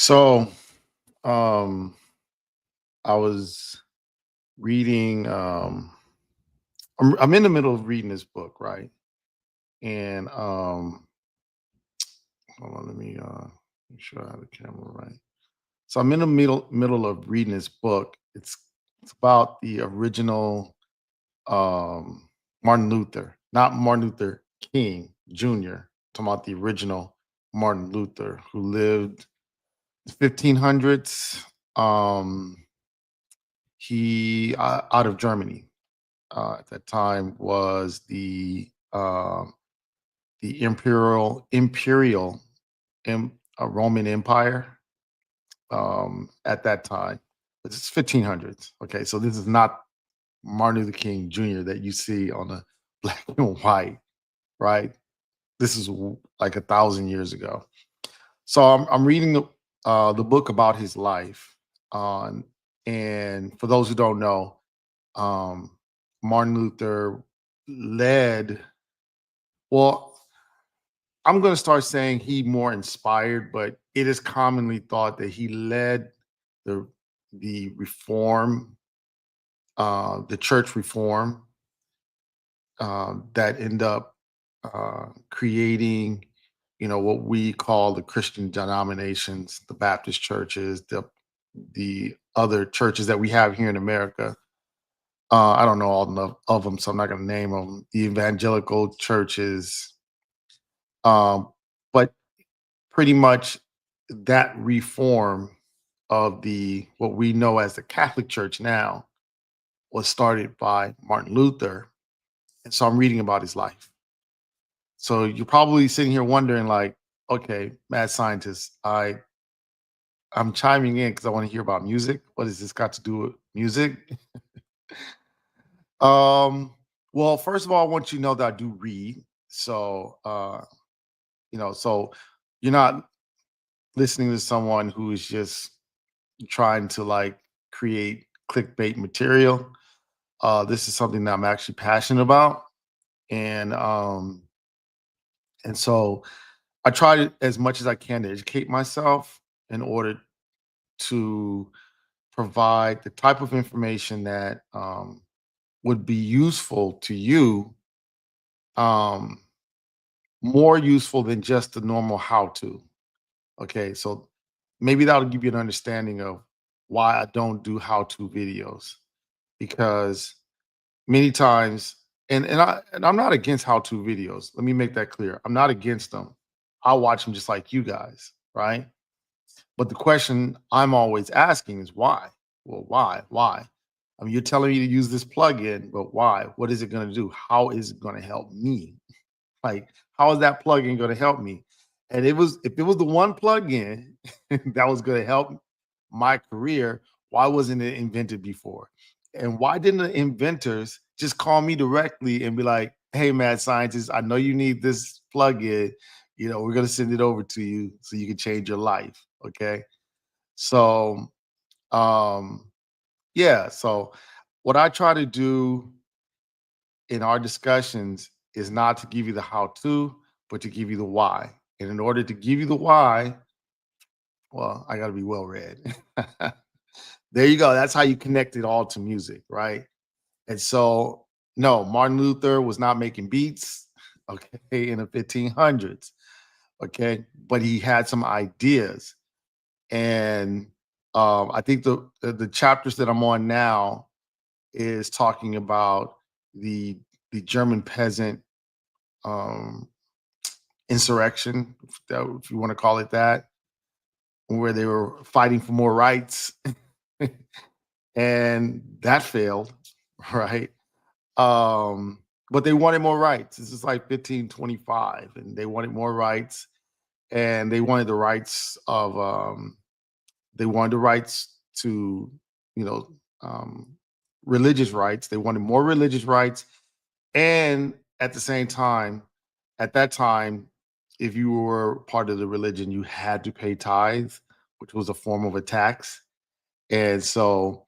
So, um, I was reading. I'm in the middle of reading this book, right? And hold on, let me make sure I have the camera right. So I'm in the middle of reading this book. It's about the original um Martin Luther, not Martin Luther King Jr. Talking about the original Martin Luther who lived 1500s. Um, he out of Germany at that time was the imperial Roman Empire at that time. It's 1500s. Okay, so this is not Martin Luther King Jr. that you see on the black and white, right? This is like 1,000 years ago. So I'm reading the book about his life, on and for those who don't know, um, Martin Luther led. Well, I'm going to start saying he more inspired, but it is commonly thought that he led the the church reform that end up creating, what we call the Christian denominations, the Baptist churches, the other churches that we have here in America. I don't know all enough of them, so I'm not going to name them. The evangelical churches, um, but pretty much that reform of the what we know as the Catholic Church now was started by Martin Luther, and so I'm reading about his life. So you're probably sitting here wondering, like, okay, mad scientist, I'm chiming in because I want to hear about music. What has this got to do with music? Um, well, first of all, I want you to know that I do read. So so you're not listening to someone who is just trying to like create clickbait material. This is something that I'm actually passionate about. And so I try to, as much as I can, to educate myself in order to provide the type of information that would be useful to you, um, more useful than just the normal how to. Okay, so maybe that'll give you an understanding of why I don't do how to videos, because many times, and I'm not against how to videos. Let me make that clear. I'm not against them. I watch them just like you guys, right? But the question I'm always asking is why? Well, why? Why? I mean, you're telling me to use this plugin, but why? What is it going to do? How is it going to help me? Like, how is that plugin going to help me? And if it was the one plugin that was going to help my career, why wasn't it invented before? And why didn't the inventors just call me directly and be like, "Hey, mad scientist, I know you need this plugin. We're going to send it over to you so you can change your life." Okay. So, um, yeah. So, what I try to do in our discussions is not to give you the how to, but to give you the why. And in order to give you the why, well, I got to be well read. There you go. That's how you connect it all to music, right? And so, no, Martin Luther was not making beats, okay, in the 1500s, okay, but he had some ideas. And I think the chapters that I'm on now is talking about the German peasant um, insurrection, if you want to call it that, where they were fighting for more rights, and that failed, right? But they wanted more rights. This is like 1525, and they wanted more rights, and they wanted the rights to, you know, um, religious rights. They wanted more religious rights, and at the same time, at that time, if you were part of the religion, you had to pay tithes, which was a form of a tax. And so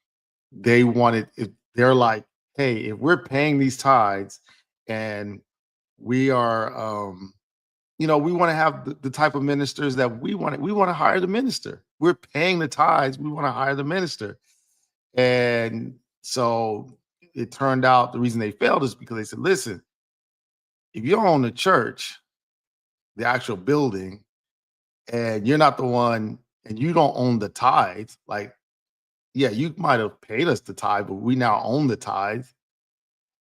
they're like, hey, if we're paying these tithes and we are we want to have the type of ministers that we want. We want to hire the minister. We're paying the tithes. We want to hire the minister. And so it turned out the reason they failed is because they said, listen, if you own the church, the actual building, and you're not the one, and you don't own the tithes, like, yeah, you might have paid us the tithe, but we now own the tithe.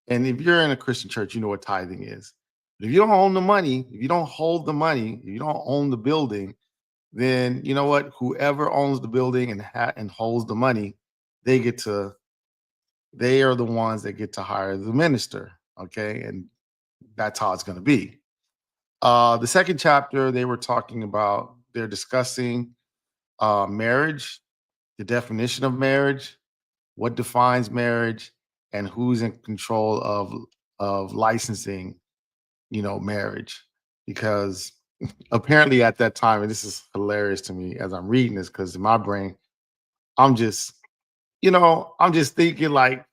And if you're in a Christian church, you know what tithing is. But if you don't own the money, if you don't hold the money, if you don't own the building, then you know what? Whoever owns the building and holds the money, they get to they are the ones that get to hire the minister. Okay. And that's how it's going to be. The second chapter, they were talking about, they're discussing marriage, the definition of marriage, what defines marriage, and who's in control of licensing, marriage. Because apparently at that time, and this is hilarious to me as I'm reading this, because in my brain, I'm just, I'm just thinking like,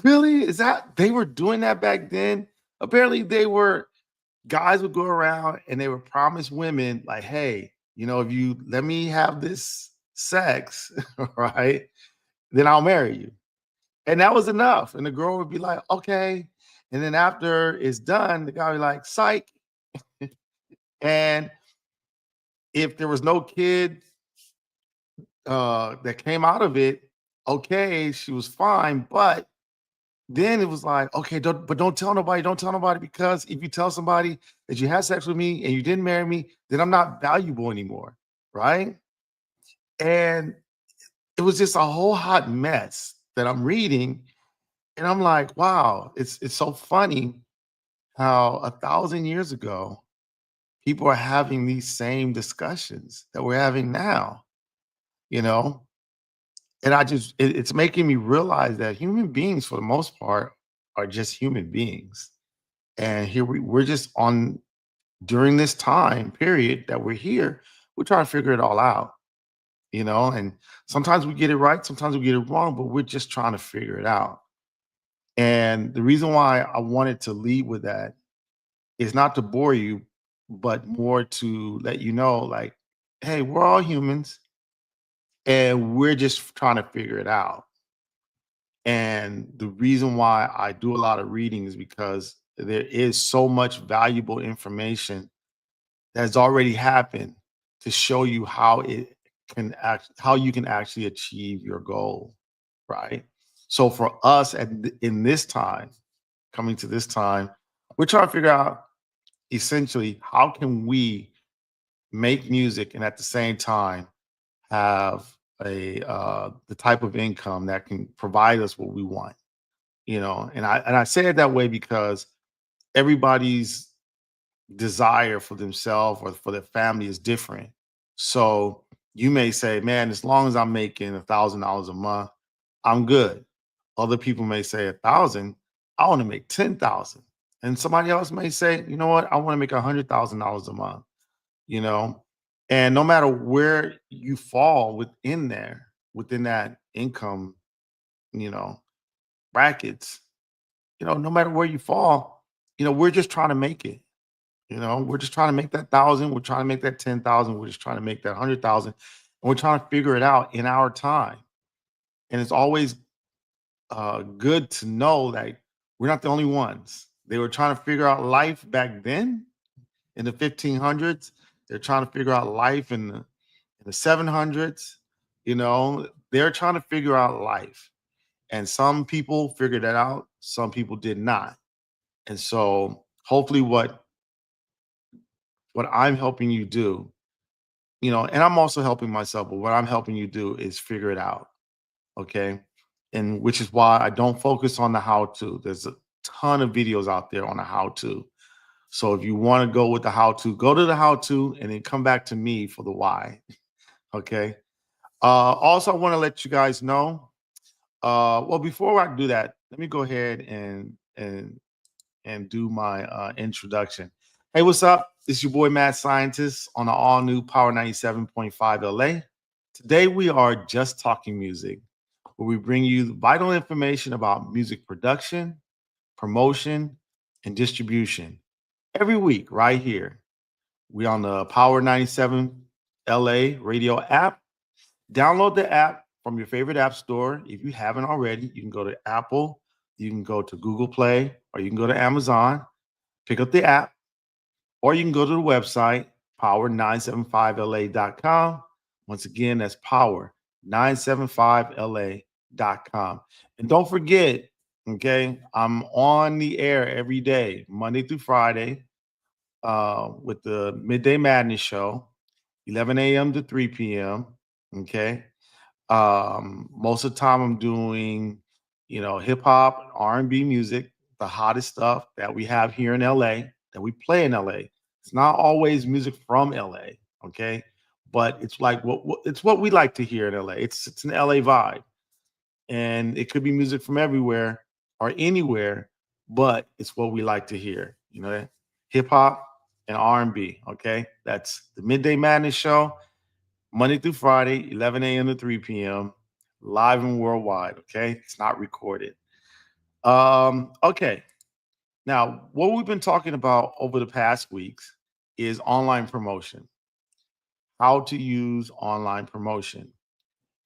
really? Is that they were doing that back then? Apparently they were guys would go around and they would promise women like, hey, if you let me have this sex, right, then I'll marry you. And that was enough. And the girl would be like, okay. And then after it's done, the guy would be like, psych. And if there was no kid that came out of it, okay, she was fine. But then it was like, okay, don't tell nobody, don't tell nobody, because if you tell somebody that you had sex with me and you didn't marry me, then I'm not valuable anymore. Right. And it was just a whole hot mess that I'm reading. And I'm like, wow, it's so funny how 1,000 years ago people are having these same discussions that we're having now, you know? And it's making me realize that human beings, for the most part, are just human beings. And here we're just on during this time period that we're here, we're trying to figure it all out, and sometimes we get it right, sometimes we get it wrong, but we're just trying to figure it out. And the reason why I wanted to lead with that is not to bore you, but more to let you know, like, hey, we're all humans and we're just trying to figure it out. And the reason why I do a lot of reading is because there is so much valuable information that's already happened to show you how you can actually achieve your goal, right? So for us in this time, coming to this time, we're trying to figure out essentially how can we make music and at the same time have the type of income that can provide us what we want, and I say it that way because everybody's desire for themselves or for their family is different. So you may say, man, as long as I'm making $1,000 a month, I'm good. Other people may say 1,000, I want to make 10,000. And somebody else may say, you know what, I want to make $100,000 a month, you know. And no matter where you fall within that income, you know, brackets, no matter where you fall, we're just trying to make it. We're just trying to make that 1,000. We're trying to make that 10,000. We're just trying to make that 100,000. And we're trying to figure it out in our time. And it's always good to know that we're not the only ones. They were trying to figure out life back then in the 1500s. They're trying to figure out life in the 700s. They're trying to figure out life. And some people figured it out, some people did not. And so hopefully what I'm helping you do, and I'm also helping myself, but what I'm helping you do is figure it out. Okay. And which is why I don't focus on the how to. There's a ton of videos out there on the how to. So if you want to go with the how to, go to the how to and then come back to me for the why. Okay. Also, I want to let you guys know. Well, before I do that, let me go ahead and do my introduction. Hey, what's up? It's your boy Mad Scientist on the all new Power 97.5 LA. Today we are just talking music, where we bring you vital information about music production, promotion, and distribution every week right here. We on the Power 97 LA radio app. Download the app from your favorite app store. If you haven't already, you can go to Apple, you can go to Google Play, or you can go to Amazon, pick up the app, or you can go to the website, power975la.com. Once again, that's power975la.com. And don't forget, okay, I'm on the air every day, Monday through Friday, with the Midday Madness Show, 11 a.m. to 3 p.m. Okay. Most of the time I'm doing, hip hop, R&B music, the hottest stuff that we have here in LA, that we play in LA. It's not always music from LA, okay? But it's like it's what we like to hear in LA. It's an LA vibe. And it could be music from everywhere or anywhere, but it's what we like to hear, hip hop and R&B, okay? That's the Midday Madness Show. Monday through Friday, 11 a.m. to 3 p.m., live and worldwide. Okay. It's not recorded. Okay. Now, what we've been talking about over the past weeks is online promotion, how to use online promotion.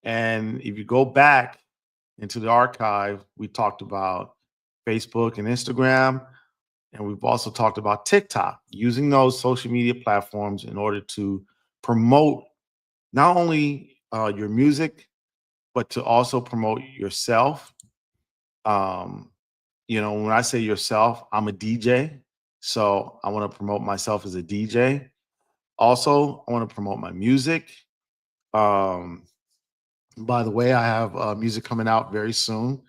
And if you go back into the archive, we talked about Facebook and Instagram, and we've also talked about TikTok, using those social media platforms in order to promote not only your music, but to also promote yourself. Um, when I say yourself, I'm a DJ. So I want to promote myself as a DJ. Also, I want to promote my music. Um, by the way, I have music coming out very soon.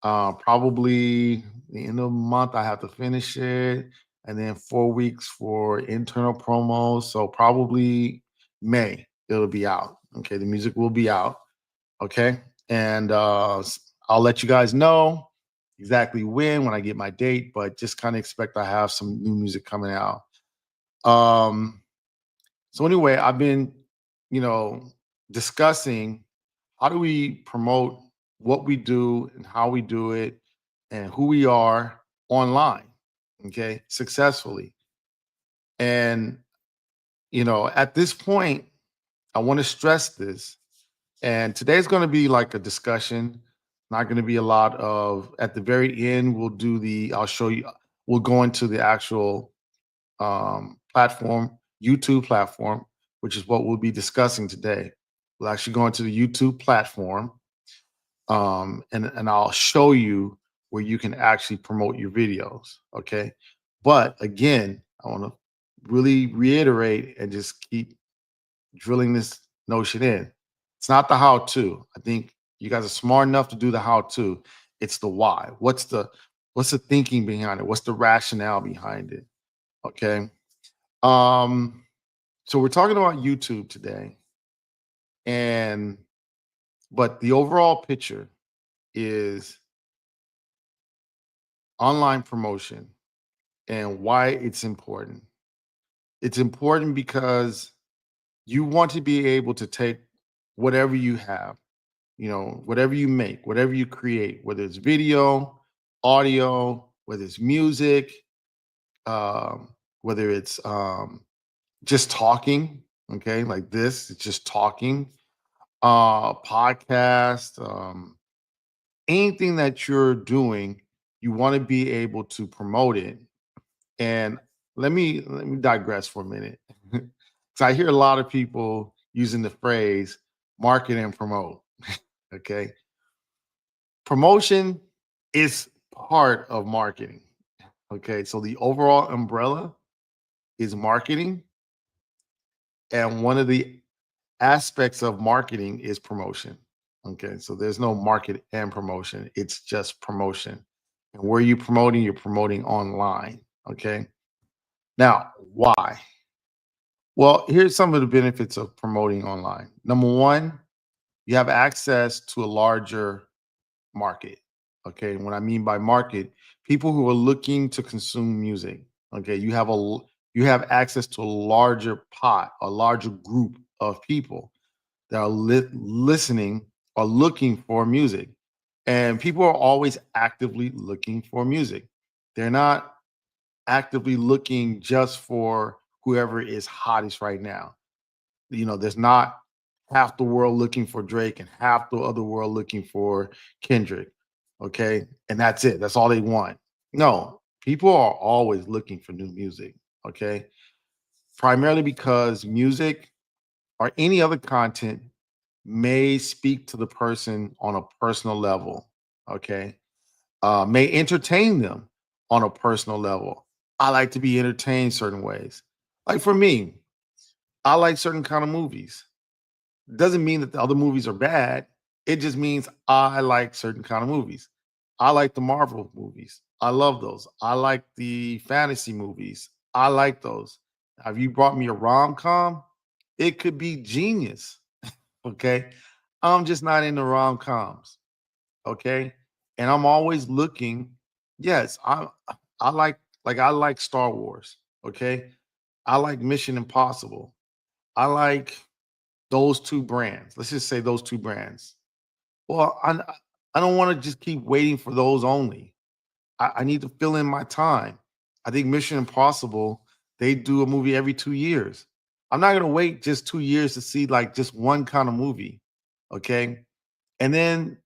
Probably the end of the month, I have to finish it. And then 4 weeks for internal promos. So probably May, it'll be out. Okay. The music will be out. Okay. And I'll let you guys know exactly when I get my date, but just kind of expect I have some new music coming out. Um, so anyway, I've been, you know, discussing how do we promote what we do and how we do it and who we are online, okay, successfully. And, at this point, I want to stress this. And today's going to be like a discussion, not going to be a lot of, at the very end, I'll show you, we'll go into the actual platform, YouTube platform, which is what we'll be discussing today. We'll actually go into the YouTube platform, and I'll show you where you can actually promote your videos. Okay. But again, I want to really reiterate and just keep drilling this notion in. It's not the how to. I think you guys are smart enough to do the how to. It's the why. What's the thinking behind it? What's the rationale behind it? Okay. Um, so we're talking about YouTube today, and but the overall picture is online promotion and why it's important. It's important because you want to be able to take whatever you have, whatever you make, whatever you create, whether it's video, audio, whether it's music, whether it's just talking, okay, like this, it's just talking, podcast, anything that you're doing, you want to be able to promote it. And let me digress for a minute. Because I hear a lot of people using the phrase market and promote. Okay. Promotion is part of marketing. Okay. So the overall umbrella is marketing. And one of the aspects of marketing is promotion. Okay. So there's no market and promotion, it's just promotion. And where you're promoting online. Okay. Now, why? Well, here's some of the benefits of promoting online. Number one, you have access to a larger market. Okay. And what I mean by market, people who are looking to consume music. Okay. You have access to a larger pot, a larger group of people that are listening or looking for music. And people are always actively looking for music. They're not actively looking just for whoever is hottest right now. There's not half the world looking for Drake and half the other world looking for Kendrick. Okay. And that's it. That's all they want. No, people are always looking for new music. Okay. Primarily because music or any other content may speak to the person on a personal level. Okay. May entertain them on a personal level. I like to be entertained certain ways. Like for me, I like certain kind of movies. Doesn't mean that the other movies are bad. It just means I like certain kind of movies. I like the Marvel movies. I love those. I like the fantasy movies. I like those. Have you brought me a rom-com? It could be genius. Okay. I'm just not into rom-coms. Okay. And I'm always looking. Yes, I like Star Wars. Okay. I like Mission Impossible. I like those 2 brands. Let's just say those 2 brands. Well, I don't wanna just keep waiting for those only. I need to fill in my time. I think Mission Impossible, they do a movie every 2 years. I'm not gonna wait just 2 years to see, like, just one kinda movie, okay? And then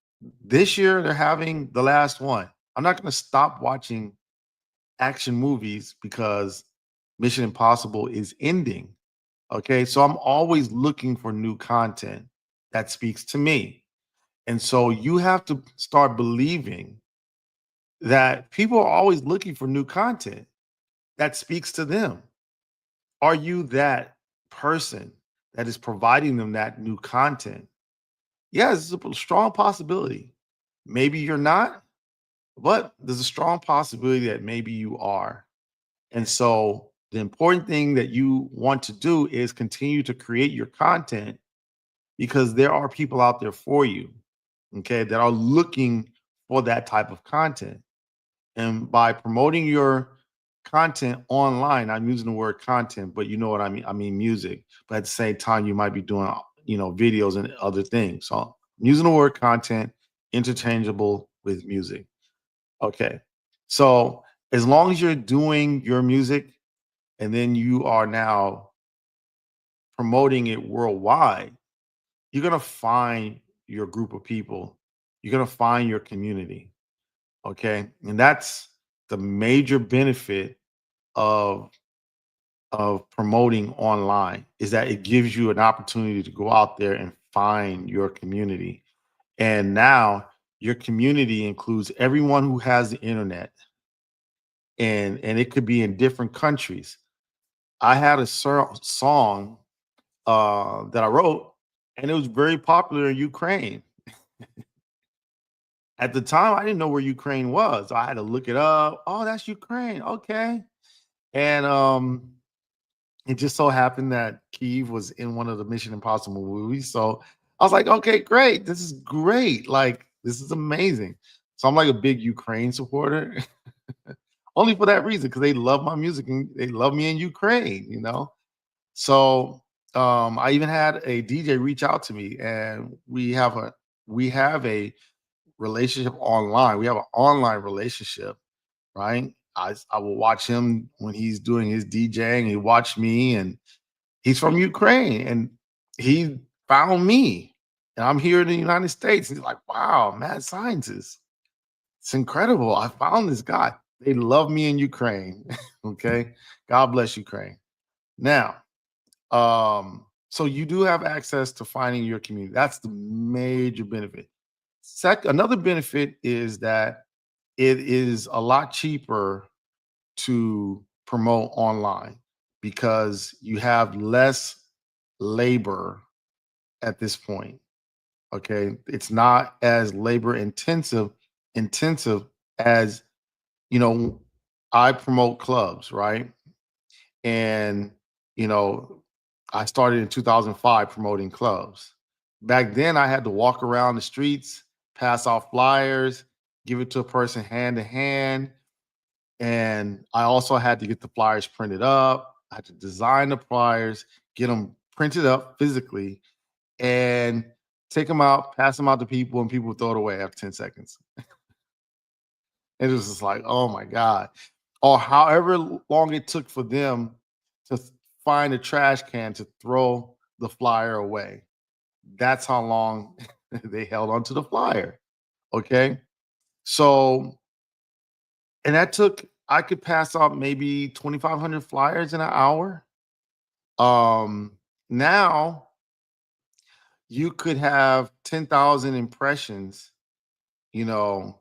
this year, they're having the last one. I'm not gonna stop watching action movies because Mission Impossible is ending. Okay. So I'm always looking for new content that speaks to me. And so you have to start believing that people are always looking for new content that speaks to them. Are you that person that is providing them that new content? Yes, it's a strong possibility. Maybe you're not, but there's a strong possibility that maybe you are. And so the important thing that you want to do is continue to create your content because there are people out there for you, okay, that are looking for that type of content. And by promoting your content online, I'm using the word content, but you know what I mean? I mean music. But at the same time, you might be doing, videos and other things. So I'm using the word content interchangeable with music. Okay. So as long as you're doing your music and then you are now promoting it worldwide, you're going to find your group of people. You're going to find your community. Okay. And that's the major benefit of promoting online is that it gives you an opportunity to go out there and find your community. And now your community includes everyone who has the internet and it could be in different countries. I had a song that I wrote, and it was very popular in Ukraine. At the time, I didn't know where Ukraine was. I had to look it up. Oh, that's Ukraine. Okay. And it just so happened that Kyiv was in one of the Mission Impossible movies. So I was like, okay, great. This is great. Like, this is amazing. So I'm like a big Ukraine supporter, only for that reason, because they love my music and they love me in Ukraine. So I even had a DJ reach out to me, and we have a relationship online. We have an online relationship, right? I will watch him when he's doing his DJing. He watched me, and he's from Ukraine, and he found me, and I'm here in the United States. He's like, "Wow, mad scientist! It's incredible. I found this guy." They love me in Ukraine. Okay, God bless Ukraine. Now, so you do have access to finding your community. That's the major benefit. Another benefit is that it is a lot cheaper to promote online because you have less labor at this point. Okay. It's not as labor intensive as, you know, I promote clubs, right? And, you know, I started in 2005 promoting clubs. Back then, I had to walk around the streets, pass off flyers, give it to a person hand to hand. And I also had to get the flyers printed up. I had to design the flyers, get them printed up physically, and take them out, pass them out to people, and people would throw it away after 10 seconds. It was just like, oh my God. Or however long it took for them to find a trash can to throw the flyer away. That's how long they held onto the flyer. Okay. So, and that took, I could pass out maybe 2,500 flyers in an hour. Um, Now you could have 10,000 impressions, you know,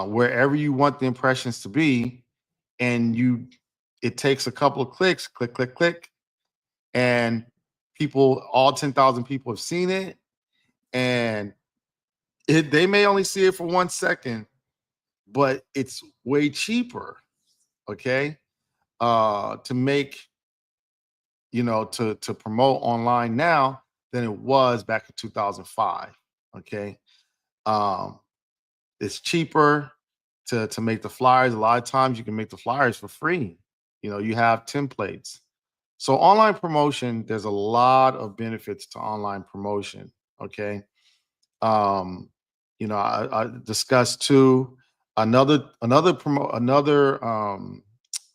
wherever you want the impressions to be. And it takes a couple of clicks, click, click, click. And all 10,000 people have seen it. And they may only see it for 1 second, but it's way cheaper, okay, to make, to promote online now than it was back in 2005. Okay. Um, it's cheaper to make the flyers. A lot of times you can make the flyers for free. You have templates. So online promotion, there's a lot of benefits to online promotion. Okay. Um, I discussed too, another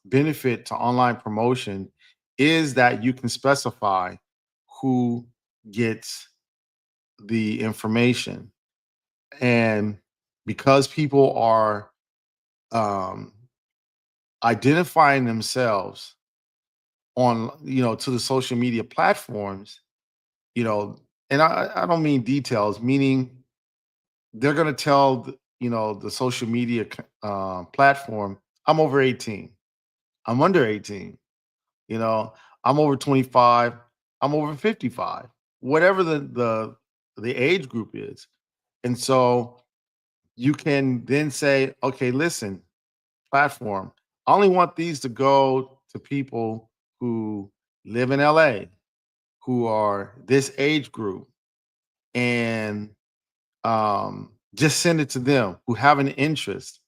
benefit to online promotion is that you can specify who gets the information. And because people are um, identifying themselves on, to the social media platforms, you know, and I don't mean details, meaning they're going to tell, the social media platform, I'm over 18, I'm under 18, you know, I'm over 25, I'm over 55, whatever the age group is. And so you can then say, okay, listen, platform, I only want these to go to people who live in LA, who are this age group, and just send it to them who have an interest.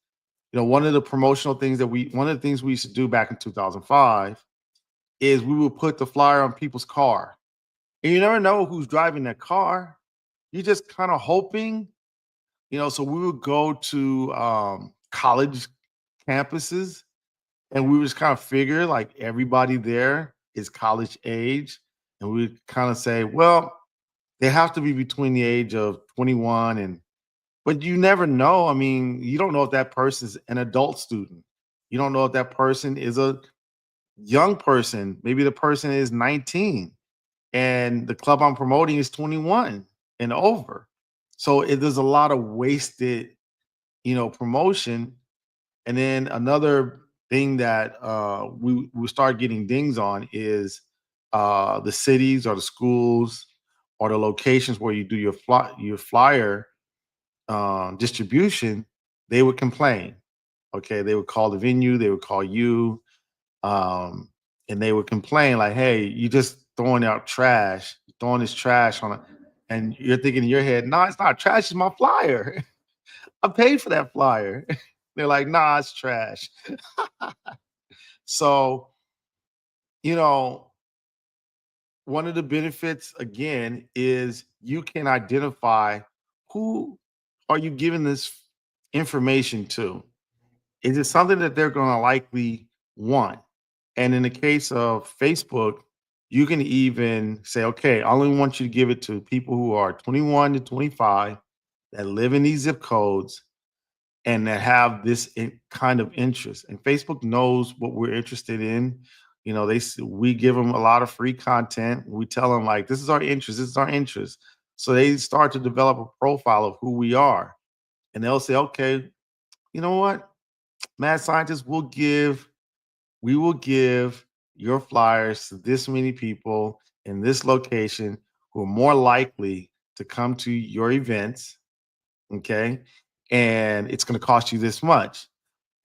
One of the things we used to do back in 2005 is we would put the flyer on people's car. And you never know who's driving that car. You're just kind of hoping, so we would go to college campuses, and we would just kind of figure like everybody there is college age. And we would kind of say, well, they have to be between the age of 21 and, but you never know. I mean, you don't know if that person's an adult student. You don't know if that person is a young person. Maybe the person is 19 and the club I'm promoting is 21 and over. So there's a lot of wasted, promotion. And then another thing that we start getting dings on is the cities or the schools or the locations where you do your flyer distribution. They would complain. Okay, they would call the venue, they would call you, um, and they would complain like, "Hey, you just throwing out trash, throwing this trash on it," and you're thinking in your head, "No, it's not trash. It's my flyer. I paid for that flyer." They're like, "Nah, it's trash." So, you know, one of the benefits again is you can identify who are you giving this information to. Is it something that they're going to likely want? And in the case of Facebook, you can even say, okay, I only want you to give it to people who are 21 to 25 that live in these zip codes and that have this kind of interest. And Facebook knows what we're interested in. We give them a lot of free content. We tell them like, this is our interest. This is our interest. So they start to develop a profile of who we are, and they'll say, okay, you know what, mad scientists, we will give your flyers to this many people in this location who are more likely to come to your events. Okay. And it's going to cost you this much.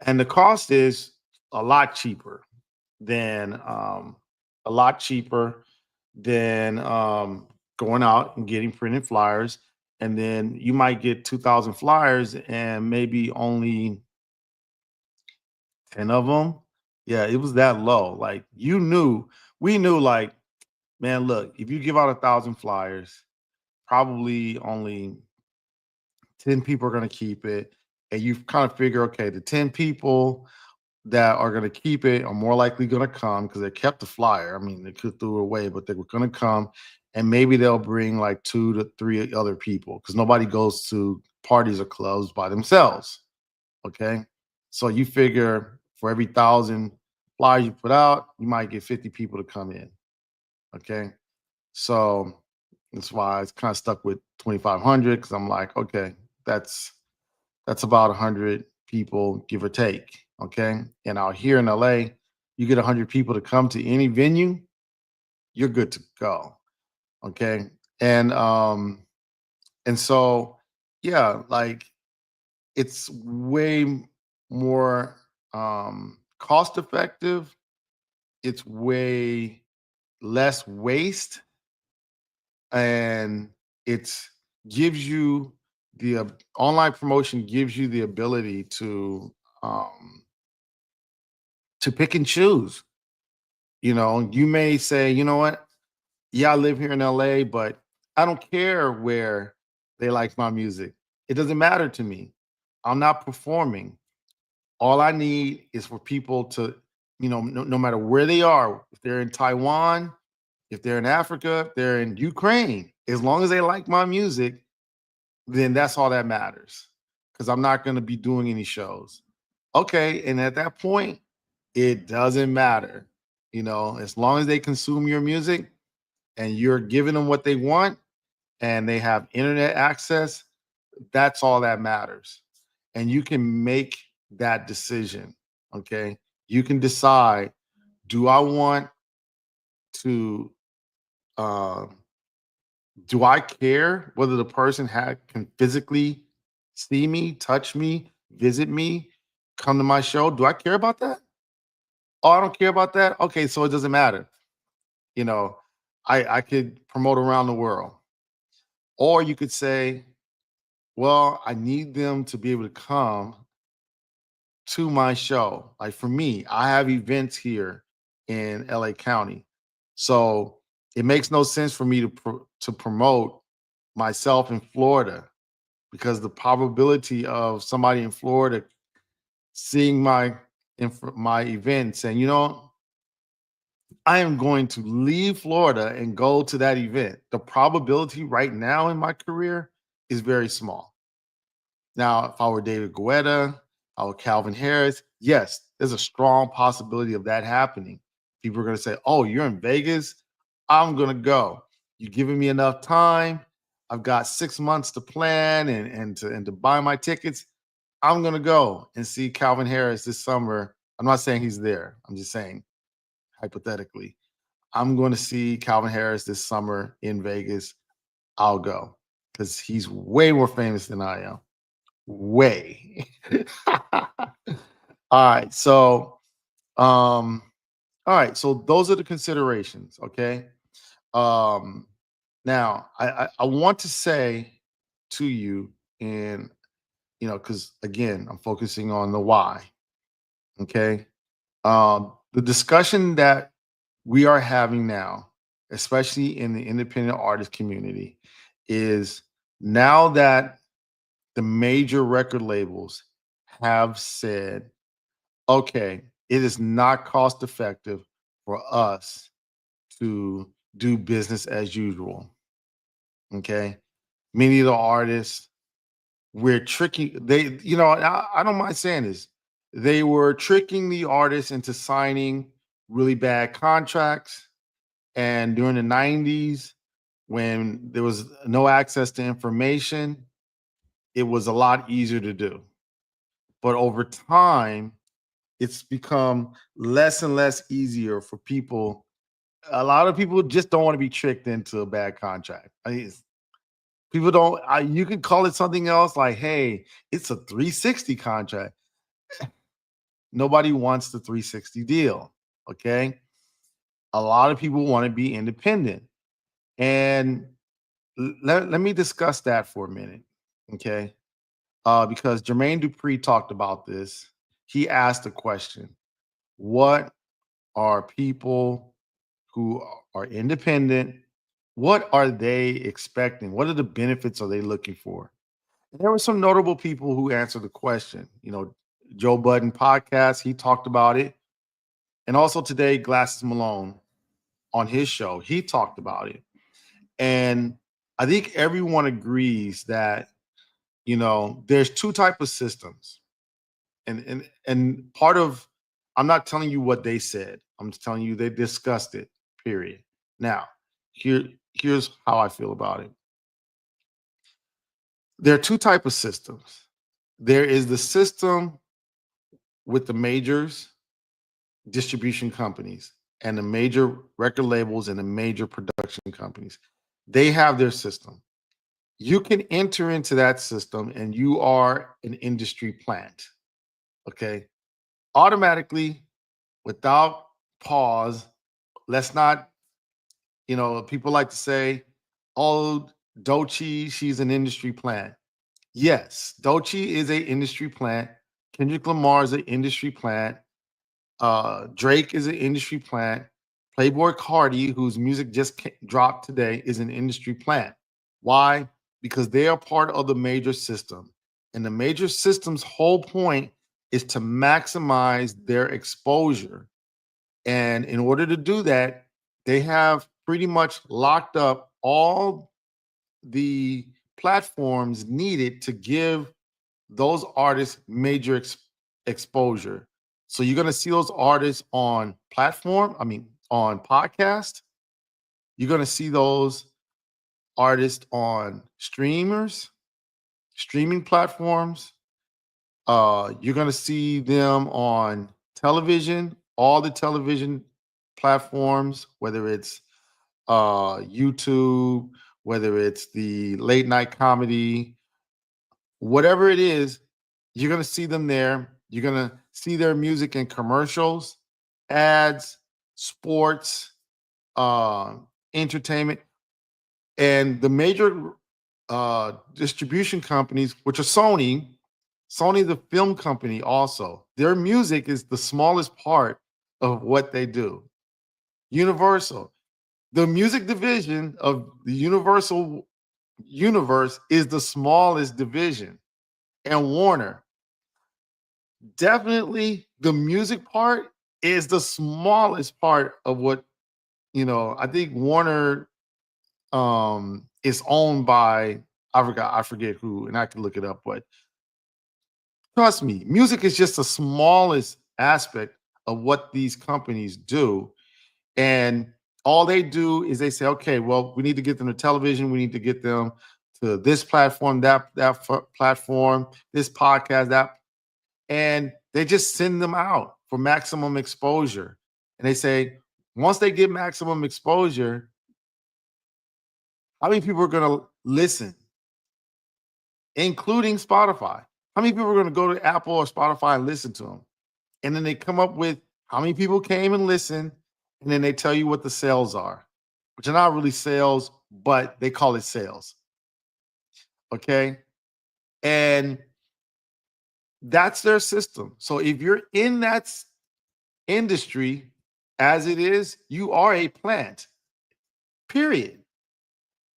And the cost is a lot cheaper than a lot cheaper than going out and getting printed flyers. And then you might get 2,000 flyers and maybe only 10 of them. Yeah, it was that low. Like we knew like, man, look, if you give out 1,000 flyers, probably only 10 people are going to keep it. And you kind of figure, okay, the 10 people, that are going to keep it are more likely going to come because they kept the flyer. I mean, they could throw it away, but they were going to come, and maybe they'll bring like 2 to 3 other people because nobody goes to parties or clubs by themselves. Okay, so you figure for every 1,000 flyers you put out, you might get 50 people to come in. Okay, so that's why I was kind of stuck with 2,500 because I'm like, okay, that's that's about 100 people, give or take. Okay. And out here in LA, you get 100 people to come to any venue, you're good to go. Okay. And, um, and so, yeah, like it's way more cost effective. It's way less waste, and it's gives you the online promotion gives you the ability um, to pick and choose. You know, you may say, you know what? Yeah, I live here in LA, but I don't care where they like my music. It doesn't matter to me. I'm not performing. All I need is for people to, no matter where they are, if they're in Taiwan, if they're in Africa, if they're in Ukraine, as long as they like my music, then that's all that matters. Because I'm not going to be doing any shows. Okay. And at that point, it doesn't matter. As long as they consume your music and you're giving them what they want and they have internet access, that's all that matters. And you can make that decision. Okay. You can decide, do I want to, um, do I care whether the person can physically see me, touch me, visit me, come to my show? Do I care about that? Oh, I don't care about that. Okay, so it doesn't matter. You know, I could promote around the world. Or you could say, well, I need them to be able to come to my show. Like for me, I have events here in LA County. So it makes no sense for me to promote myself in Florida because the probability of somebody in Florida seeing my event saying, I am going to leave Florida and go to that event. The probability right now in my career is very small. Now, if I were David Guetta, if I were Calvin Harris, yes, there's a strong possibility of that happening. People are going to say, oh, you're in Vegas? I'm going to go. You're giving me enough time. I've got 6 months to plan and to buy my tickets. I'm going to go and see Calvin Harris this summer. I'm not saying he's there. I'm just saying hypothetically. I'm going to see Calvin Harris this summer in Vegas. I'll go because he's way more famous than I am. Way. All right. Um, all right. So those are the considerations. Okay. Um, now I want to say to you, and because again, I'm focusing on the why. Okay. The discussion that we are having now, especially in the independent artist community, is now that the major record labels have said, okay, it is not cost effective for us to do business as usual. Okay. Many of the artists, we're tricking, I don't mind saying this. They were tricking the artists into signing really bad contracts. And during the 90s, when there was no access to information, it was a lot easier to do. But over time, it's become less and less easier for people. A lot of people just don't want to be tricked into a bad contract. People don't. You could call it something else, like, "Hey, it's a 360 contract." Nobody wants the 360 deal. Okay, a lot of people want to be independent, and let me discuss that for a minute. Okay, because Jermaine Dupri talked about this. He asked a question: what are people who are independent, what are they expecting? What are the benefits are they looking for? And there were some notable people who answered the question. Joe Budden podcast, he talked about it. And also today, Glasses Malone on his show, he talked about it. And I think everyone agrees that, there's two type of systems. And part of, I'm not telling you what they said. I'm just telling you they discussed it, period. Now, here's how I feel about it. There are two type of systems. There is the system with the majors, distribution companies, and the major record labels and the major production companies. They have their system. You can enter into that system and you are an industry plant. Okay. Automatically, without pause, let's not, people like to say, oh, Doechii, she's an industry plant. Yes, Doechii is a industry plant. Kendrick Lamar is an industry plant. Drake is an industry plant. Playboy Cardi, whose music just dropped today, is an industry plant. Why? Because they are part of the major system. And the major system's whole point is to maximize their exposure. And in order to do that, they have pretty much locked up all the platforms needed to give those artists major exposure. So you're going to see those artists on on podcast. You're going to see those artists on streaming platforms. You're going to see them on television, all the television platforms, whether it's YouTube, whether it's the late night comedy, whatever it is, you're going to see them there. You're going to see their music in commercials, ads, sports, entertainment, and the major distribution companies, which are Sony, the film company also. Their music is the smallest part of what they do. Universal, the music division of the Universal universe is the smallest division. And Warner, definitely the music part is the smallest part of what, I think Warner is owned by, I forget who, and I can look it up, but trust me, music is just the smallest aspect of what these companies do. And all they do is they say, okay, well, we need to get them to television. We need to get them to this platform, that platform, this podcast, that, and they just send them out for maximum exposure. And they say, once they get maximum exposure, how many people are going to listen, including Spotify? How many people are going to go to Apple or Spotify and listen to them? And then they come up with how many people came and listened, and then they tell you what the sales are, which are not really sales, but they call it sales. Okay. And that's their system. So if you're in that industry as it is, you are a plant, period.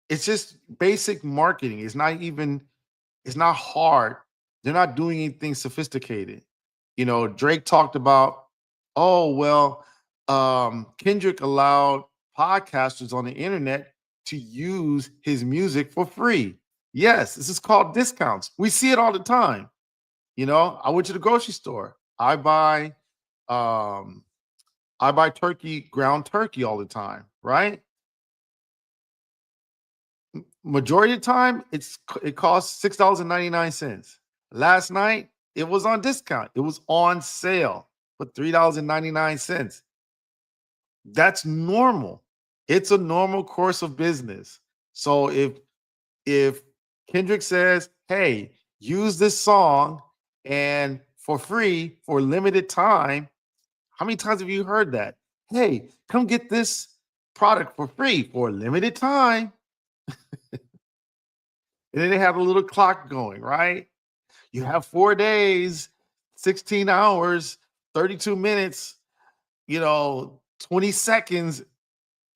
It's just basic marketing. It's not hard. They're not doing anything sophisticated. Drake talked about, oh, well, Kendrick allowed podcasters on the internet to use his music for free. Yes, this is called discounts. We see it all the time. I went to the grocery store. Um, I buy ground turkey all the time, right? Majority of the time, it costs $6.99. Last night, it was on discount. It was on sale for $3.99. That's normal. It's a normal course of business. So if Kendrick says, "Hey, use this song and for free for a limited time," how many times have you heard that? Hey, come get this product for free for a limited time. And then they have a little clock going, right? You have 4 days, 16 hours, 32 minutes, 20 seconds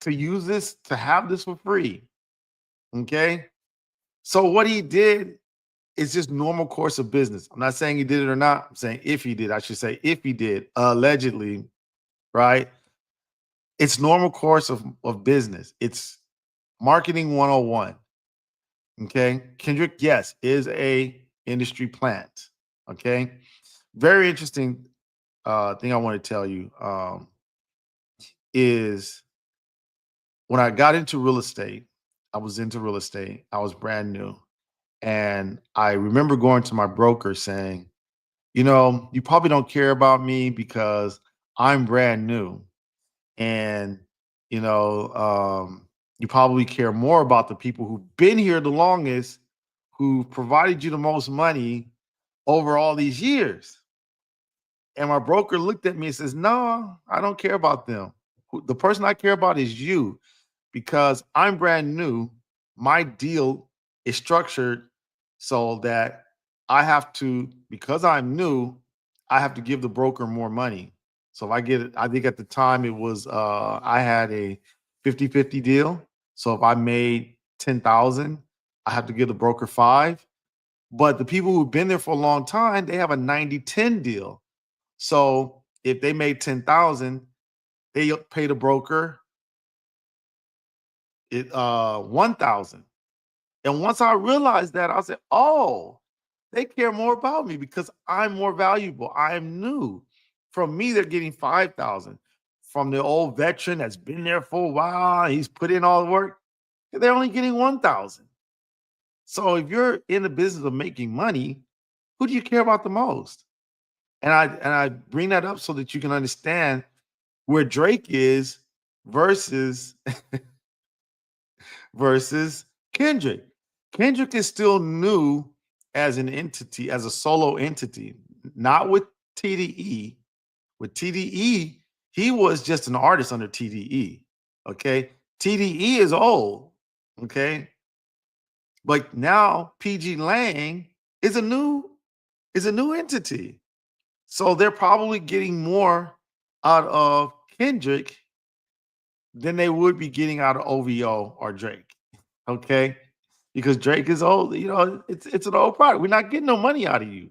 to use this, to have this for free. Okay. So what he did It's just normal course of business. I'm not saying he did it or not. I'm saying if he did, I should say if he did, allegedly, right? It's normal course of business. It's marketing 101. Okay. Kendrick, yes, is a industry plant. Okay. Very interesting thing I want to tell you is when I got into real estate, I was into real estate. I was brand new. And I remember going to my broker saying, you probably don't care about me because I'm brand new. And, you know, you probably care more about the people who've been here the longest, who provided you the most money over all these years. And my broker looked at me and says, no, I don't care about them. The person I care about is you because I'm brand new. My deal is structured so that I have to, because I'm new, I have to give the broker more money. So if I get it, I think at the time it was I had a 50-50 deal. So if I made 10,000, I have to give the broker five. But the people who've been there for a long time, they have a 90-10 deal. So if they made 10,000, they pay the broker 1,000. And once I realized that, I said, oh, they care more about me because I'm more valuable. I am new. From me, they're getting 5,000. From the old veteran that's been there for a while, he's put in all the work, they're only getting 1,000. So if you're in the business of making money, who do you care about the most? And I bring that up so that you can understand where Drake is versus versus Kendrick. Kendrick is still new as an entity, as a solo entity, not with TDE. With TDE, he was just an artist under TDE. Okay. TDE is old. Okay. But now PG Lang is a new entity. So they're probably getting more out of Kendrick than they would be getting out of OVO or Drake. Okay. Because Drake is old, it's an old product. We're not getting no money out of you.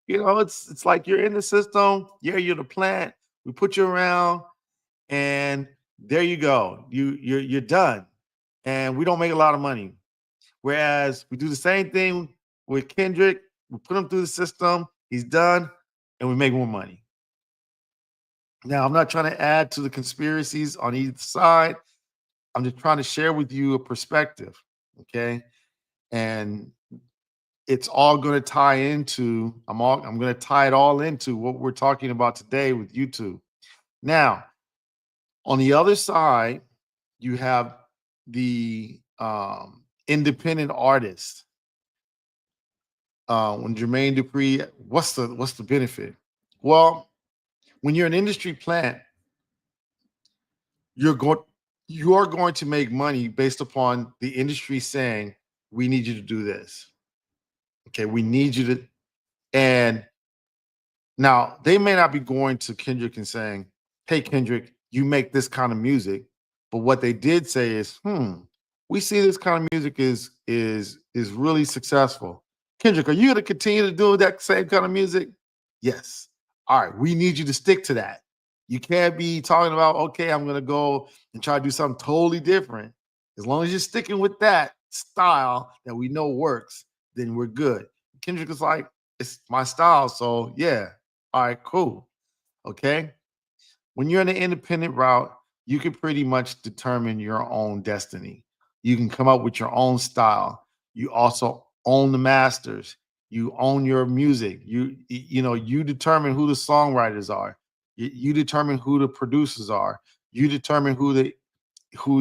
It's like you're in the system, yeah, you're the plant, we put you around, and there you go. You're done. And we don't make a lot of money. Whereas we do the same thing with Kendrick, we put him through the system, he's done, and we make more money. Now, I'm not trying to add to the conspiracies on either side. I'm just trying to share with you a perspective. Okay. And it's all going to tie into I'm going to tie it all into what we're talking about today with YouTube. Now, on the other side, you have the independent artist. When Jermaine Dupri, what's the benefit? Well, when you're an industry plant, you're going you are going to make money based upon the industry saying, we need you to do this. Okay, we need you to, and now they may not be going to Kendrick and saying, hey Kendrick, you make this kind of music. But what they did say is, we see this kind of music is really successful. Kendrick, are you going to continue to do that same kind of music? Yes. All right, we need you to stick to that. You can't be talking about, okay, I'm going to go and try to do something totally different. As long as you're sticking with that style that we know works, then we're good. Kendrick is like, it's my style. So yeah, all right, cool. Okay. When you're in the independent route, you can pretty much determine your own destiny. You can come up with your own style. You also own the masters. You own your music. You determine who the songwriters are. You determine who the producers are. You determine who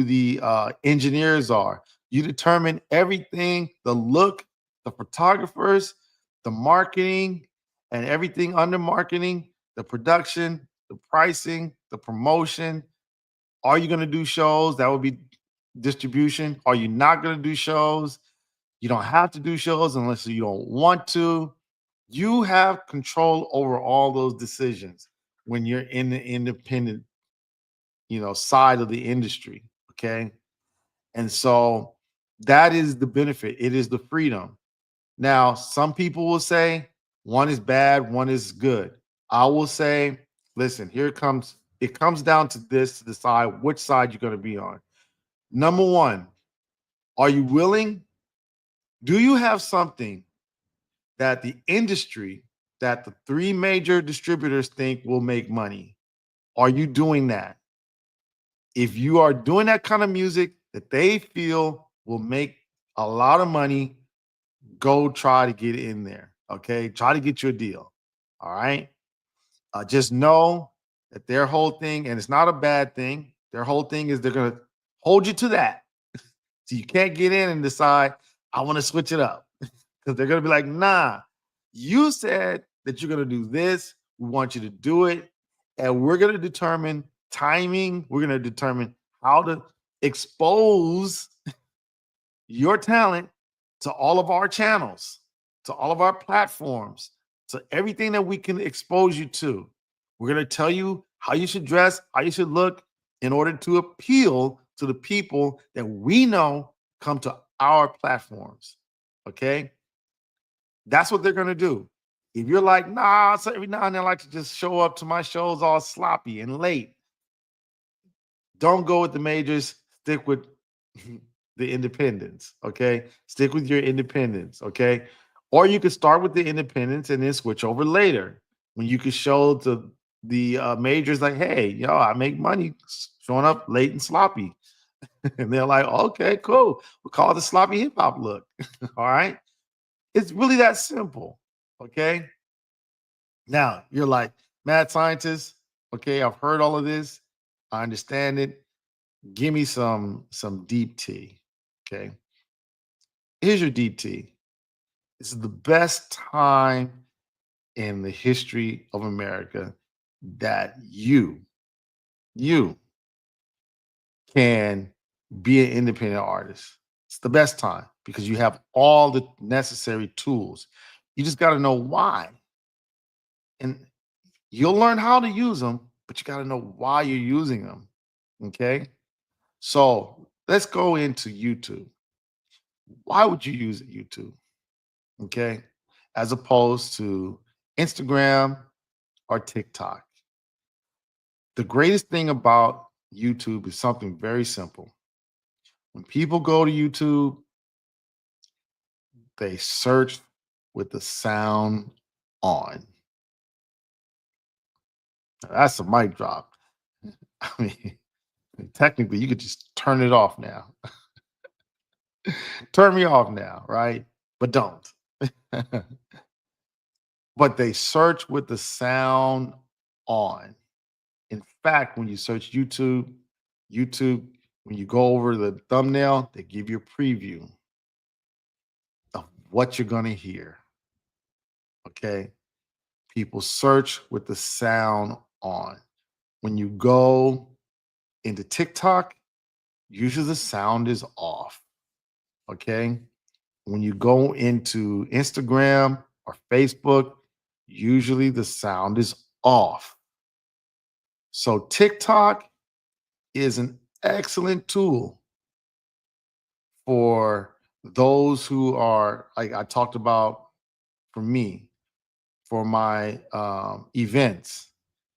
the engineers are. You determine everything, the look, the photographers, the marketing, and everything under marketing, the production, the pricing, the promotion. Are you going to do shows? That would be distribution. Are you not going to do shows? You don't have to do shows unless you don't want to. You have control over all those decisions when you're in the independent, side of the industry. Okay. And so that is the benefit. It is the freedom. Now, some people will say one is bad, one is good. I will say, listen, here it comes. It comes down to this to decide which side you're going to be on. Number one, are you willing? Do you have something that the industry, that the three major distributors think will make money? Are you doing that? If you are doing that kind of music that they feel will make a lot of money, go try to get in there. Okay. Try to get you a deal. All right. Just know that their whole thing, and it's not a bad thing, their whole thing is they're going to hold you to that. So you can't get in and decide, I want to switch it up. Because they're going to be like, nah, you said that you're going to do this. We want you to do it. And we're going to determine timing. We're going to determine how to expose your talent to all of our channels, to all of our platforms, to everything that we can expose you to. We're going to tell you how you should dress, how you should look in order to appeal to the people that we know come to our platforms. Okay. That's what they're going to do. If you're like, nah, so every now and then I like to just show up to my shows all sloppy and late, don't go with the majors, stick with the independents, okay? Stick with your independents, okay? Or you could start with the independents and then switch over later when you could show the majors like, hey, yo, I make money showing up late and sloppy. And they're like, okay, cool. We'll call it the sloppy hip hop look. All right. It's really that simple. Okay. Now you're like, mad scientist. Okay, I've heard all of this. I understand it. Give me some deep tea. Okay. Here's your deep tea. This is the best time in the history of America that you can be an independent artist. It's the best time because you have all the necessary tools. You just got to know why. And you'll learn how to use them, but you got to know why you're using them. Okay. So let's go into YouTube. Why would you use YouTube? Okay. As opposed to Instagram or TikTok. The greatest thing about YouTube is something very simple. When people go to YouTube, they search with the sound on. Now, that's a mic drop. I mean, technically, you could just turn it off now. Turn me off now, right? But don't. But they search with the sound on. In fact, when you search YouTube, when you go over the thumbnail, they give you a preview of what you're going to hear. Okay. People search with the sound on. When you go into TikTok, usually the sound is off. Okay. When you go into Instagram or Facebook, usually the sound is off. So TikTok is an excellent tool for those who are, like I talked about, for me, for my events,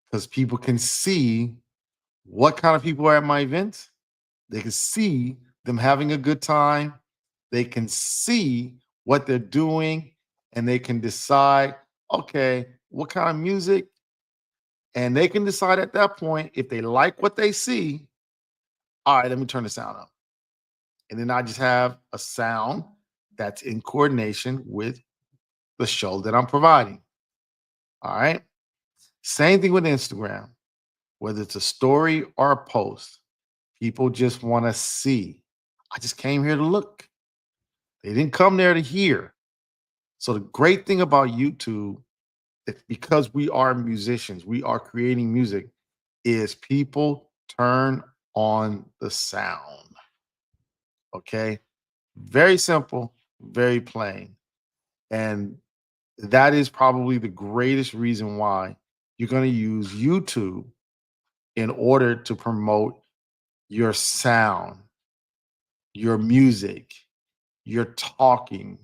because people can see what kind of people are at my events. They can see them having a good time. They can see what they're doing, and they can decide, okay, what kind of music. And they can decide at that point if they like what they see. All right, let me turn the sound up. And then I just have a sound that's in coordination with the show that I'm providing. All right. Same thing with Instagram, whether it's a story or a post. People just want to see. I just came here to look. They didn't come there to hear. So the great thing about YouTube, it's because we are musicians, we are creating music, is people turn on the sound. Okay. Very simple, very plain. And that is probably the greatest reason why you're going to use YouTube in order to promote your sound, your music, your talking,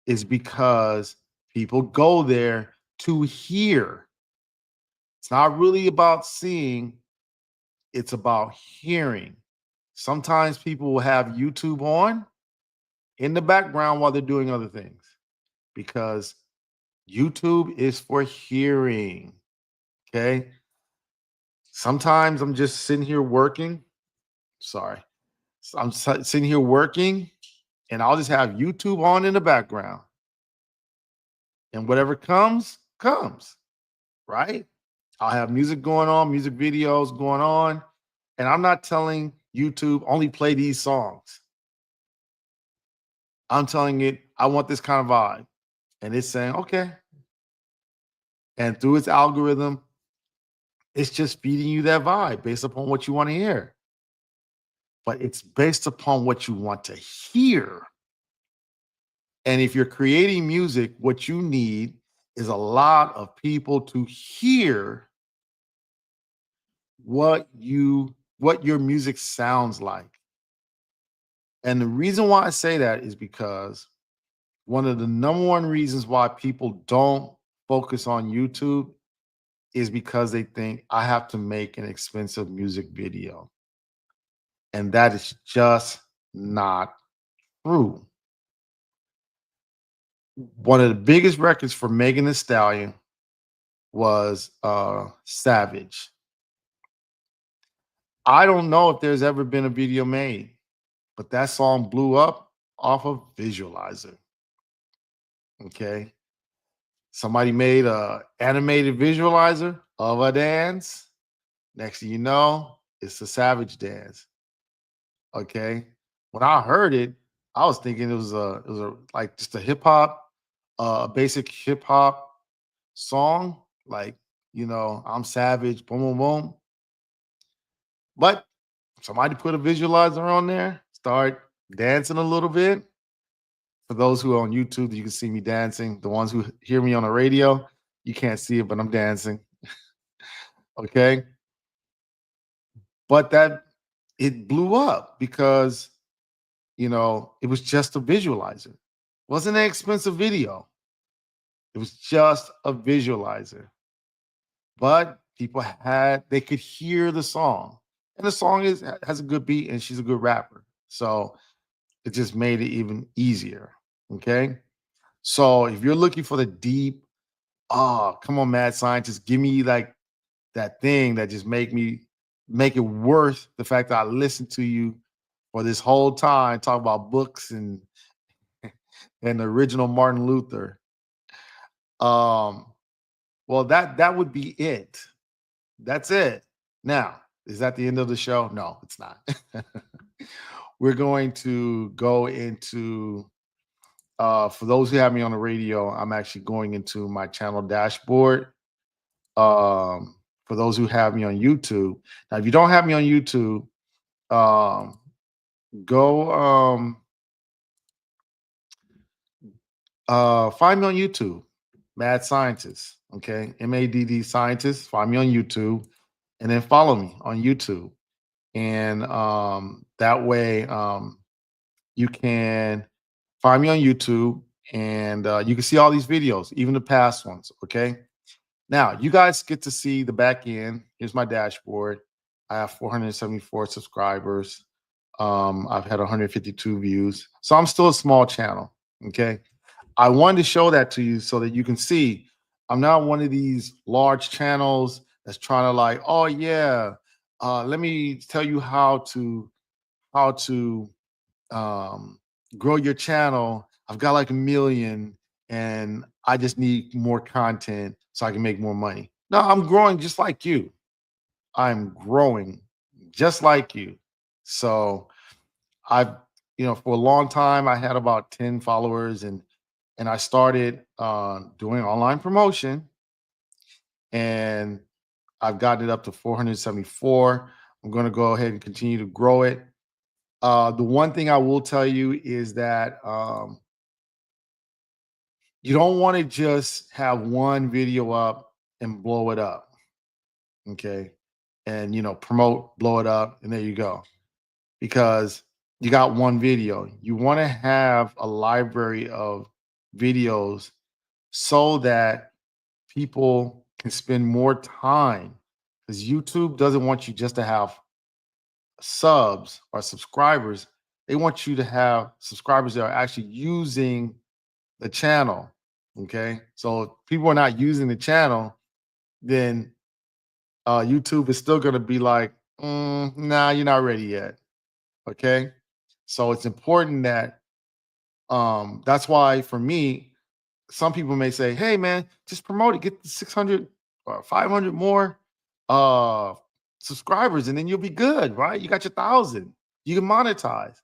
is because people go there to hear. It's not really about seeing, it's about hearing. Sometimes people will have YouTube on in the background while they're doing other things because YouTube is for hearing. Okay. Sometimes I'm just sitting here working. Sorry. Sitting here working and I'll just have YouTube on in the background and whatever comes, comes, right? I'll have music going on, music videos going on. And I'm not telling YouTube only play these songs. I'm telling it, I want this kind of vibe. And it's saying, okay. And through its algorithm, it's just feeding you that vibe based upon what you want to hear. But it's based upon what you want to hear. And if you're creating music, what you need is a lot of people to hear what your music sounds like. And the reason why I say that is because one of the number one reasons why people don't focus on YouTube is because they think I have to make an expensive music video. And that is just not true. One of the biggest records for Megan Thee Stallion was Savage. I don't know if there's ever been a video made, but that song blew up off of Visualizer. Okay. Somebody made a animated visualizer of a dance. Next thing you know, it's a Savage dance. Okay. When I heard it, I was thinking it was a like just a hip hop, basic hip hop song, like I'm Savage, boom, boom, boom. But somebody put a visualizer on there, start dancing a little bit. For those who are on YouTube, you can see me dancing. The ones who hear me on the radio, you can't see it, but I'm dancing. Okay. But that it blew up because it was just a visualizer. Wasn't an expensive video. It was just a visualizer. But people they could hear the song. And the song has a good beat and she's a good rapper. So it just made it even easier. Okay. So if you're looking for the deep, come on, mad scientist, give me like that thing that just make it worth the fact that I listened to you for this whole time, talk about books and the original Martin Luther. Um, well, that would be it. That's it. Now, is that the end of the show? No, it's not. We're going to go into for those who have me on the radio, I'm actually going into my channel dashboard. For those who have me on YouTube. Now, if you don't have me on YouTube, um, go find me on YouTube, Mad Scientist. Okay, MADD Scientist. Find me on YouTube, and then follow me on YouTube, and that way you can find me on YouTube, and you can see all these videos, even the past ones. Okay. Now, you guys get to see the back end. Here's my dashboard. I have 474 subscribers. I've had 152 views. So I'm still a small channel. Okay. I wanted to show that to you so that you can see I'm not one of these large channels that's trying to like, oh yeah, let me tell you how to um, grow your channel. I've got like a million and I just need more content so I can make more money. No, I'm growing just like you. I'm growing just like you. So I've, for a long time, I had about 10 followers and I started doing online promotion and I've gotten it up to 474. I'm going to go ahead and continue to grow it. The one thing I will tell you is that you don't want to just have one video up and blow it up. Okay. And, promote, blow it up, and there you go. Because you got one video. You want to have a library of videos so that people can spend more time, because YouTube doesn't want you just to have subs or subscribers. They want you to have subscribers that are actually using the channel. Okay. So if people are not using the channel, then YouTube is still going to be like, nah, you're not ready yet. Okay. So it's important that that's why for me, some people may say, hey man, just promote it, get the 600 or 500 more uh subscribers, and then you'll be good, right? You got your 1,000. You can monetize.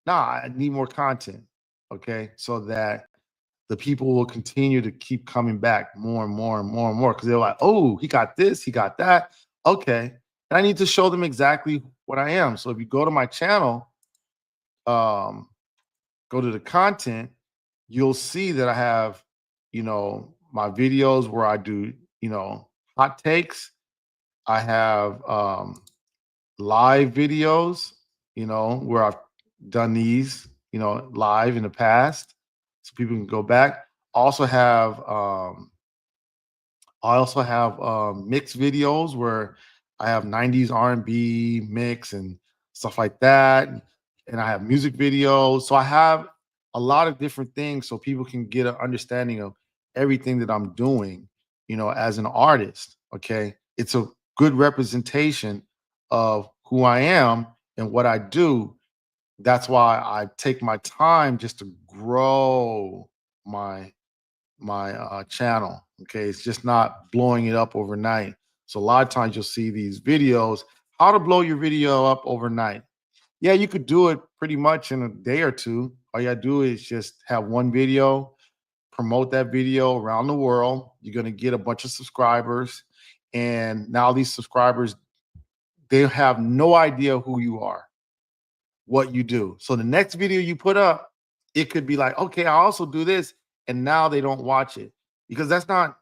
Nah, I need more content. Okay. So that the people will continue to keep coming back more and more and more and more, because they're like, oh, he got this, he got that. Okay. And I need to show them exactly what I am. So if you go to my channel, um, go to the content, you'll see that I have, my videos where I do, hot takes. I have live videos, where I've done these, live in the past, so people can go back. Also have I also have mixed videos where I have 90s R&B mix and stuff like that. And I have music videos. So I have a lot of different things so people can get an understanding of everything that I'm doing, as an artist. Okay. It's a good representation of who I am and what I do. That's why I take my time just to grow my channel. Okay, it's just not blowing it up overnight. So a lot of times you'll see these videos, how to blow your video up overnight. Yeah, you could do it pretty much in a day or two. All you gotta do is just have one video, promote that video around the world. You're gonna get a bunch of subscribers, and now these subscribers, they have no idea who you are, what you do. So the next video you put up, it could be like, okay, I also do this, and now they don't watch it because that's not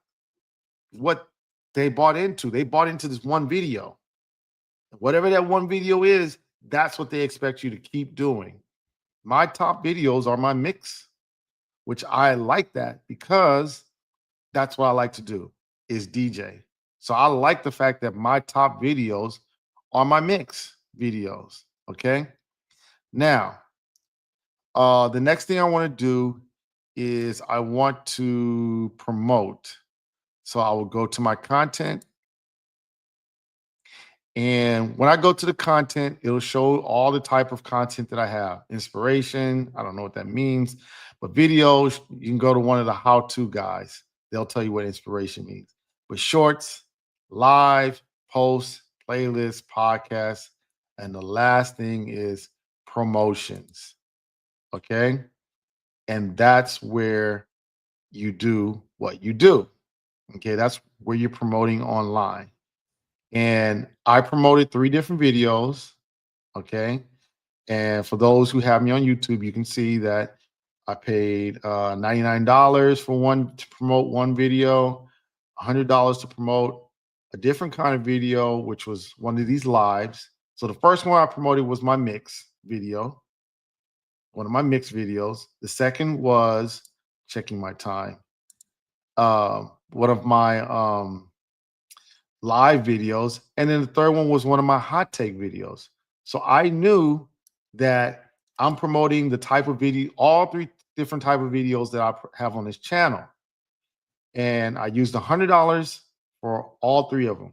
what they bought into. They bought into this one video. Whatever that one video is, that's what they expect you to keep doing. My top videos are my mix, which I like that because that's what I like to do is DJ. So I like the fact that my top videos are my mix videos. Okay. Now, the next thing I want to do is I want to promote. So I will go to my content. And when I go to the content, it'll show all the type of content that I have. Inspiration, I don't know what that means, but videos, you can go to one of the how-to guys. They'll tell you what inspiration means. But shorts, live, posts, playlists, podcasts, and the last thing is promotions. Okay? And that's where you do what you do. Okay, that's where you're promoting online. And I promoted 3 different videos, okay? And for those who have me on YouTube, you can see that I paid $99 for one to promote one video, $100 to promote a different kind of video, which was one of these lives. So the first one I promoted was my mix video, one of my mix videos. The second was checking my time. One of my live videos. And then the third one was one of my hot take videos. So I knew that I'm promoting the type of video, all 3 different type of videos that I have on this channel. And I used $100 for all 3 of them.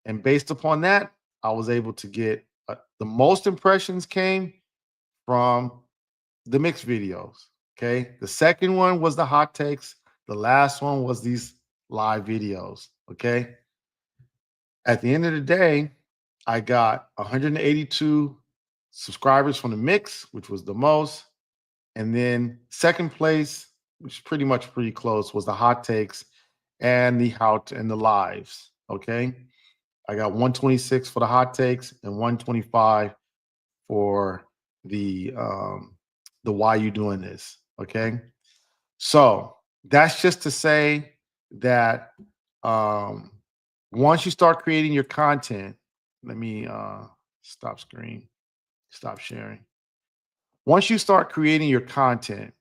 And based upon that, I was able to get the most impressions came from the mixed videos. Okay. The second one was the hot takes. The last one was these live videos. Okay. At the end of the day, I got 182 subscribers from the mix, which was the most. And then second place, which is pretty close, was the hot takes and and the lives. Okay. I got 126 for the hot takes and 125 for the why you doing this. Okay. So that's just to say that um, once you start creating your content, let me stop screen, stop sharing. Once you start creating your content,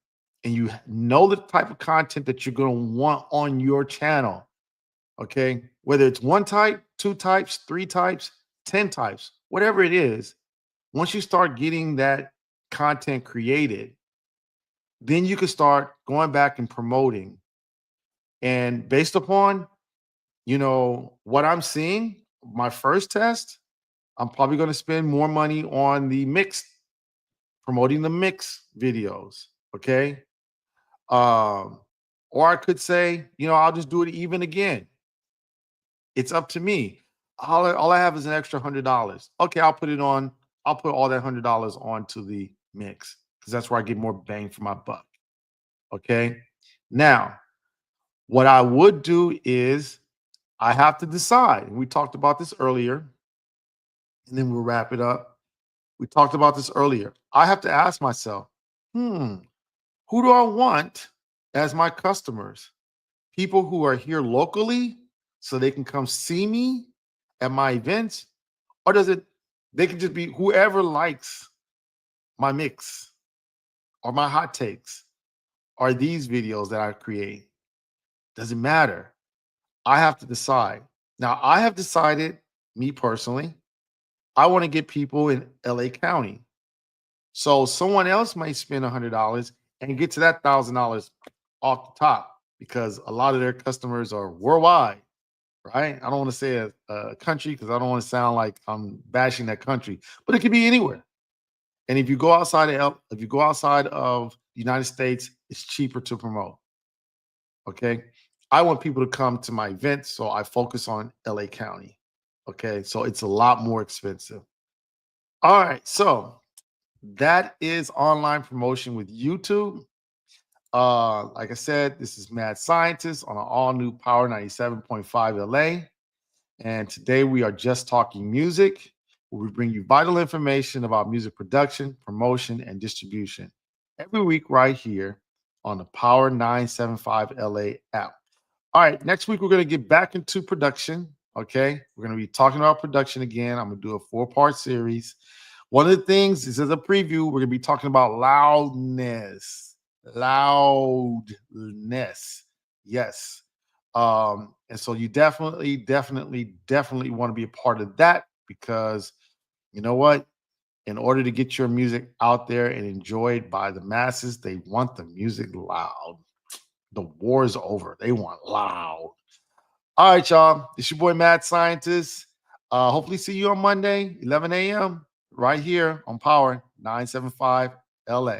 and you know the type of content that you're going to want on your channel, okay? Whether it's one type, two types, three types, 10 types, whatever it is, once you start getting that content created, then you can start going back and promoting. And based upon, what I'm seeing, my first test, I'm probably going to spend more money on the mixed, promoting the mix videos, okay? Um, or I could say, I'll just do it even again. It's up to me. All I have is an extra $100. Okay, I'll put it on. I'll put all that $100 onto the mix because that's where I get more bang for my buck. Okay. Now, what I would do is I have to decide. We talked about this earlier, and then we'll wrap it up. We talked about this earlier. I have to ask myself, hmm, who do I want as my customers? People who are here locally so they can come see me at my events, or does it they can just be whoever likes my mix or my hot takes or these videos that I create? Doesn't matter. I have to decide. Now, I have decided, me personally, I want to get people in LA County. So someone else might spend $100 and get to that $1,000 off the top because a lot of their customers are worldwide, right? I don't want to say a country because I don't want to sound like I'm bashing that country, but it could be anywhere. And if you go outside of if you go outside of the United States, it's cheaper to promote. Okay. I want people to come to my events, so I focus on LA County. Okay. So it's a lot more expensive. All right. So that is online promotion with YouTube. Like I said, this is Mad Scientist on an all new Power 97.5 LA. And today we are just talking music, where we bring you vital information about music production, promotion, and distribution every week right here on the Power 975 LA app. All right, next week we're going to get back into production. Okay, we're going to be talking about production again. I'm going to do a 4-part series. One of the things, this is a preview, we're going to be talking about loudness. Loudness. Yes. And so you definitely want to be a part of that because you know what? In order to get your music out there and enjoyed by the masses, they want the music loud. The war is over. They want loud. All right, y'all. It's your boy Mad Scientist. Hopefully see you on Monday, 11 a.m. right here on Power 975 LA.